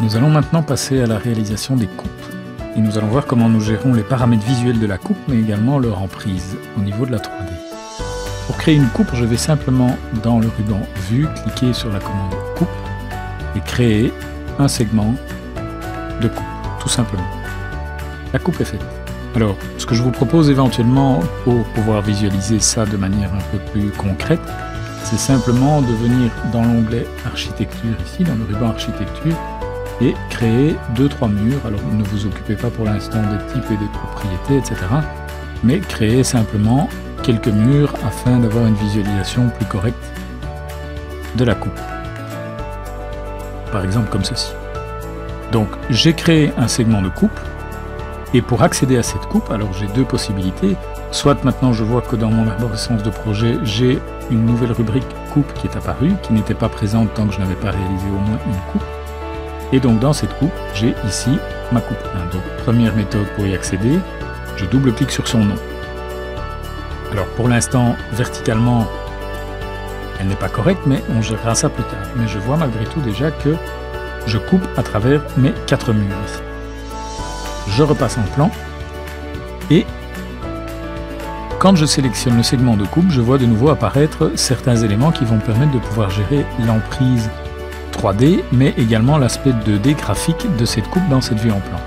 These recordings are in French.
Nous allons maintenant passer à la réalisation des coupes. Et nous allons voir comment nous gérons les paramètres visuels de la coupe, mais également leur emprise au niveau de la 3D. Pour créer une coupe, je vais simplement dans le ruban Vue, cliquer sur la commande Coupe et créer un segment de coupe, tout simplement. La coupe est faite. Alors, ce que je vous propose éventuellement pour pouvoir visualiser ça de manière un peu plus concrète, c'est simplement de venir dans l'onglet Architecture ici, dans le ruban Architecture, et créer 2-3 murs. Alors ne vous occupez pas pour l'instant des types et des propriétés, etc. Mais créez simplement quelques murs afin d'avoir une visualisation plus correcte de la coupe. Par exemple comme ceci. Donc j'ai créé un segment de coupe, et pour accéder à cette coupe, alors j'ai deux possibilités. Soit maintenant je vois que dans mon arborescence de projet, j'ai une nouvelle rubrique coupe qui est apparue, qui n'était pas présente tant que je n'avais pas réalisé au moins une coupe. Et donc dans cette coupe, j'ai ici ma coupe 1. Donc première méthode pour y accéder, je double-clique sur son nom. Alors pour l'instant, verticalement, elle n'est pas correcte, mais on gérera ça plus tard. Mais je vois malgré tout déjà que je coupe à travers mes 4 murs ici. Je repasse en plan, et quand je sélectionne le segment de coupe, je vois de nouveau apparaître certains éléments qui vont permettre de pouvoir gérer l'emprise 3D, mais également l'aspect 2D graphique de cette coupe dans cette vue en plan.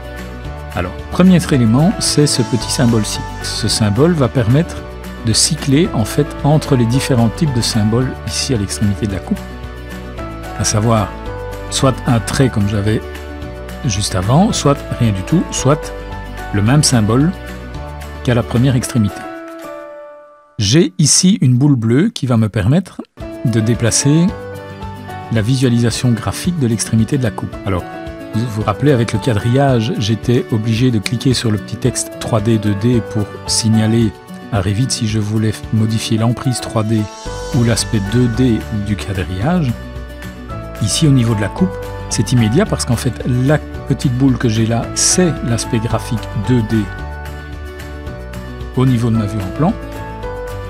Alors, premier élément, c'est ce petit symbole-ci. Ce symbole va permettre de cycler en fait entre les différents types de symboles ici à l'extrémité de la coupe, à savoir soit un trait comme j'avais juste avant, soit rien du tout, soit le même symbole qu'à la première extrémité. J'ai ici une boule bleue qui va me permettre de déplacer la visualisation graphique de l'extrémité de la coupe. Alors, vous vous rappelez, avec le quadrillage, j'étais obligé de cliquer sur le petit texte 3D, 2D pour signaler à Revit si je voulais modifier l'emprise 3D ou l'aspect 2D du quadrillage. Ici, au niveau de la coupe, c'est immédiat parce qu'en fait, la petite boule que j'ai là, c'est l'aspect graphique 2D au niveau de ma vue en plan.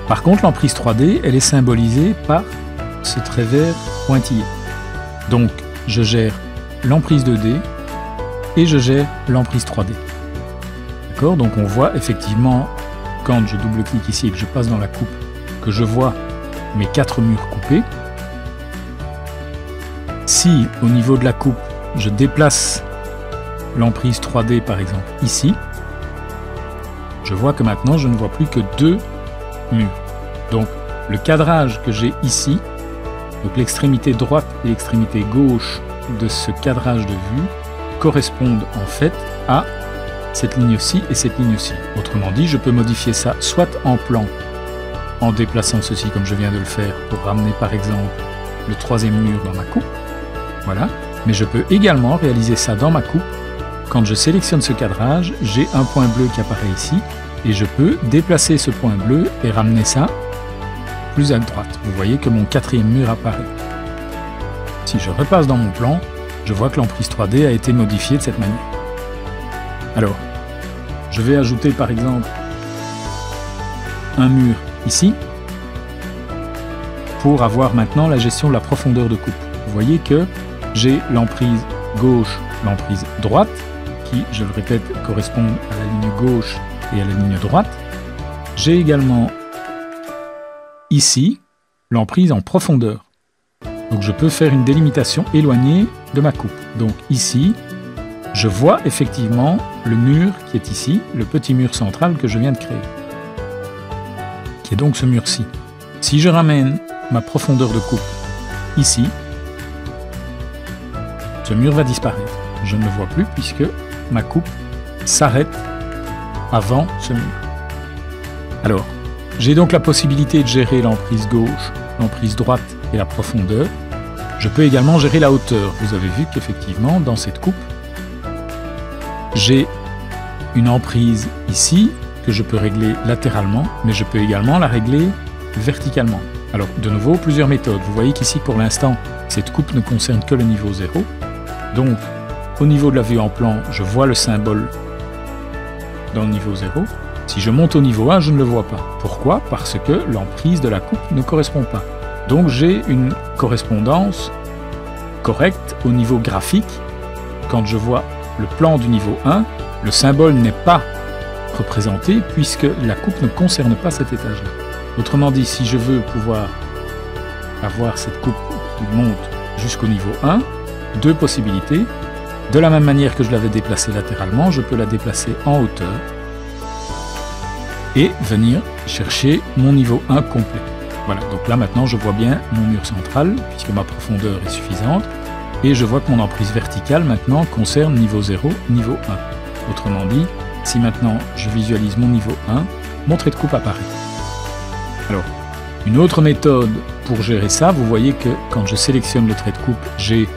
Par contre, l'emprise 3D, elle est symbolisée par ce trait vert pointillé. Donc, je gère l'emprise 2D et je gère l'emprise 3D. D'accord? Donc, on voit effectivement, quand je double-clique ici et que je passe dans la coupe, que je vois mes 4 murs coupés. Si, au niveau de la coupe, je déplace l'emprise 3D, par exemple, ici, je vois que maintenant, je ne vois plus que 2 murs. Donc, le cadrage que j'ai ici, donc l'extrémité droite et l'extrémité gauche de ce cadrage de vue correspondent en fait à cette ligne-ci et cette ligne-ci. Autrement dit, je peux modifier ça soit en plan, en déplaçant ceci comme je viens de le faire pour ramener par exemple le 3e mur dans ma coupe. Voilà. Mais je peux également réaliser ça dans ma coupe. Quand je sélectionne ce cadrage, j'ai un point bleu qui apparaît ici et je peux déplacer ce point bleu et ramener ça plus à droite. Vous voyez que mon 4e mur apparaît. Si je repasse dans mon plan, je vois que l'emprise 3D a été modifiée de cette manière. Alors, je vais ajouter par exemple un mur ici pour avoir maintenant la gestion de la profondeur de coupe. Vous voyez que j'ai l'emprise gauche, l'emprise droite, qui, je le répète, correspondent à la ligne gauche et à la ligne droite. J'ai également ici l'emprise en profondeur. Donc je peux faire une délimitation éloignée de ma coupe. Donc ici, je vois effectivement le mur qui est ici, le petit mur central que je viens de créer, qui est donc ce mur-ci. Si je ramène ma profondeur de coupe ici, ce mur va disparaître. Je ne le vois plus puisque ma coupe s'arrête avant ce mur. Alors, j'ai donc la possibilité de gérer l'emprise gauche, l'emprise droite et la profondeur. Je peux également gérer la hauteur. Vous avez vu qu'effectivement, dans cette coupe, j'ai une emprise ici que je peux régler latéralement, mais je peux également la régler verticalement. Alors, de nouveau, plusieurs méthodes. Vous voyez qu'ici, pour l'instant, cette coupe ne concerne que le niveau 0. Donc, au niveau de la vue en plan, je vois le symbole dans le niveau 0. Si je monte au niveau 1, je ne le vois pas. Pourquoi? Parce que l'emprise de la coupe ne correspond pas. Donc j'ai une correspondance correcte au niveau graphique quand je vois le plan du niveau 1, le symbole n'est pas représenté puisque la coupe ne concerne pas cet étage-là. Autrement dit, si je veux pouvoir avoir cette coupe qui monte jusqu'au niveau 1, deux possibilités. De la même manière que je l'avais déplacée latéralement, je peux la déplacer en hauteur et venir chercher mon niveau 1 complet. Voilà, donc là maintenant je vois bien mon mur central puisque ma profondeur est suffisante et je vois que mon emprise verticale maintenant concerne niveau 0, niveau 1. Autrement dit, si maintenant je visualise mon niveau 1, mon trait de coupe apparaît. Alors, une autre méthode pour gérer ça, vous voyez que quand je sélectionne le trait de coupe, j'ai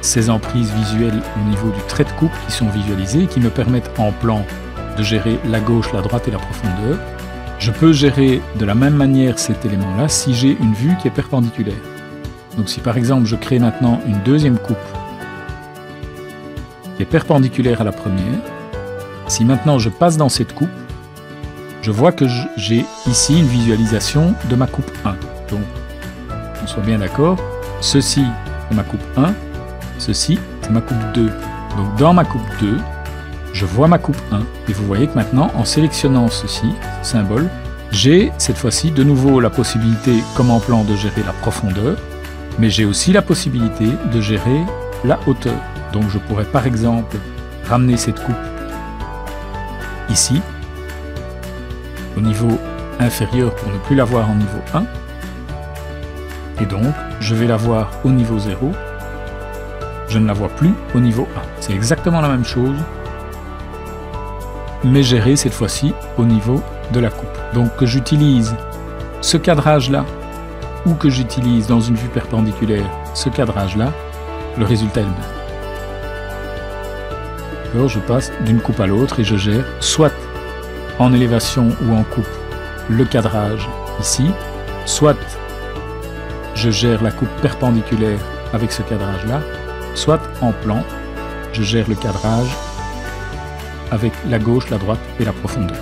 ces emprises visuelles au niveau du trait de coupe qui sont visualisées et qui me permettent en plan de gérer la gauche, la droite et la profondeur. Je peux gérer de la même manière cet élément-là si j'ai une vue qui est perpendiculaire. Donc si par exemple je crée maintenant une deuxième coupe qui est perpendiculaire à la première, si maintenant je passe dans cette coupe, je vois que j'ai ici une visualisation de ma coupe 1. Donc, on soit bien d'accord, ceci c'est ma coupe 1, ceci c'est ma coupe 2. Donc dans ma coupe 2, je vois ma coupe 1. Et vous voyez que maintenant, en sélectionnant ceci, ce symbole, j'ai cette fois-ci de nouveau la possibilité, comme en plan, de gérer la profondeur, mais j'ai aussi la possibilité de gérer la hauteur. Donc je pourrais par exemple ramener cette coupe ici, au niveau inférieur pour ne plus la voir en niveau 1. Et donc, je vais la voir au niveau 0. Je ne la vois plus au niveau 1. C'est exactement la même chose, mais gérée cette fois-ci au niveau de la coupe. Donc que j'utilise ce cadrage-là ou que j'utilise dans une vue perpendiculaire ce cadrage-là, le résultat est le même. Alors je passe d'une coupe à l'autre et je gère soit en élévation ou en coupe le cadrage ici, soit je gère la coupe perpendiculaire avec ce cadrage-là, soit en plan, je gère le cadrage avec la gauche, la droite et la profondeur.